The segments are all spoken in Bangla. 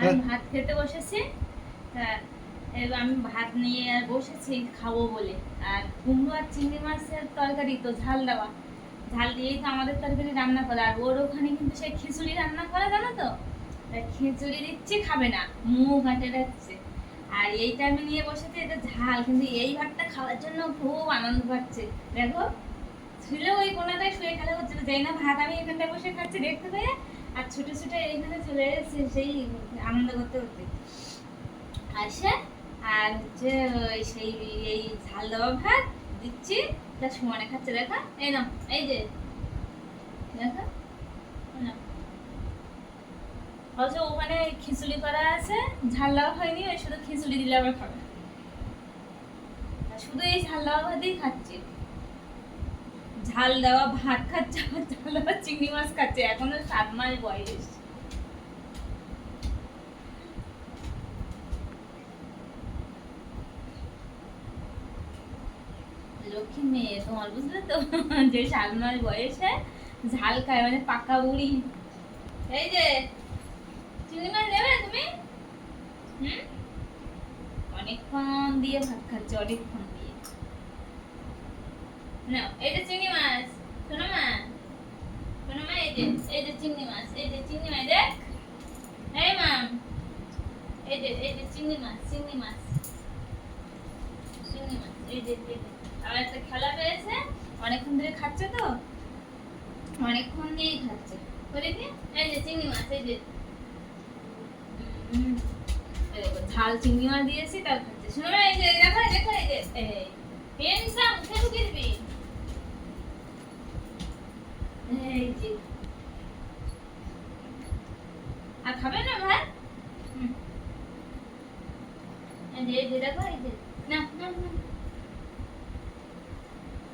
আমি ভাত খেতে বসেছি। এবার আমি ভাত নিয়ে আর বসেছি খাবো বলে। আর কুমড়ো আর চিংড়ি মাছের তরকারি তো ঝাল দেওয়া, ঝাল দিয়েই তো আমাদের তরকারি রান্না করে। আর ওর ওখানে কিন্তু সেই খিচুড়ি রান্না করে, জানো তো? খিচুড়ি দিচ্ছি, খাবে না, মুখ আটে রাখছে। আর এইটা আমি নিয়ে বসেছি, এটা ঝাল, কিন্তু এই ভাতটা খাওয়ার জন্য খুব আনন্দ পাচ্ছে। দেখো, ছিল ওই কোনাটায় শুয়ে খেলা হচ্ছিল, যাই না ভাত আমি এখানটায় বসে খাচ্ছি দেখতে পেয়ে, আর ছুটে ছুটে এইখানে চলে এসেছে সেই আনন্দ করতে করতে আসে। আর হচ্ছে ওই সেই এই ঝাল দেওয়া ভাত দিচ্ছি, তা সমানে খাচ্ছে। দেখা, এই নাও, এই যে দেখো, অথচ ওখানে খিচুড়ি করা আছে, ঝাল দেওয়া হয়নি, ওই শুধু খিচুড়ি দিলে আবার খাবে, শুধু এই ঝাল দেওয়া ভাতই খাচ্ছে। ঝাল দেওয়া ভাত খাচ্ছে, ঝাল দেওয়া চিংড়ি মাছ খাচ্ছে, এখনো 7 মাস বয়স। লক্ষ্মী মেয়ে তোমার, বুঝলে তো, যে 7 মাস বয়সে ঝাল খায়, মানে পাকা বুড়ি। এই যে চিংড়ি মাছ নেবে তুমি? অনেকক্ষণ দিয়ে ভাত খাচ্ছে, অনেকক্ষণ দিয়ে। না, এটা চিংড়ি মাছ। শোনো মা, শোনো মা, এই যে চিংড়ি মাছ, এই যে চিংড়ি মাছ, দেখ। এই মা, এই যে চিংড়ি মাছ, চিংড়ি মাছ, চিংড়ি মাছ, এই যে আর একটা খেলা পেয়েছে, অনেকক্ষণ ধরে খাচ্ছে তো, অনেকক্ষণ দিয়েই খাচ্ছে। বলে কি, এই যে চিংড়ি মাছ, এই যে ঝাল চিংড়ি মাছ দিয়েছি, তার খাচ্ছে। শোনো না, এই যে দেখো, দেখো, এই যে পেনসা মুখে ঢুকিয়ে দিবি। এই যে, আর খাবে না ভাই? এই যে দেখো, এই যে না না না,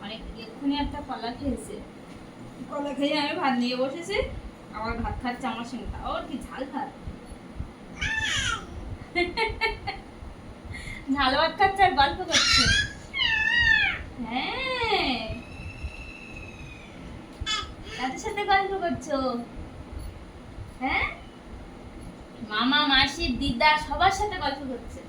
অনেক এক্ষুনি একটা কলা খেয়েছে, কলা খেয়ে আমি ভাত নিয়ে বসেছি, আবার ভাত খাচ্ছে আমার সঙ্গে। ওর কি ঝাল ভাত, ঝাল ভাত খাচ্ছে আর গল্প করছে। হ্যাঁ, কাদের সাথে গল্প করছো? হ্যাঁ, মামা, মাসি, দিদা, সবার সাথে গল্প করছে।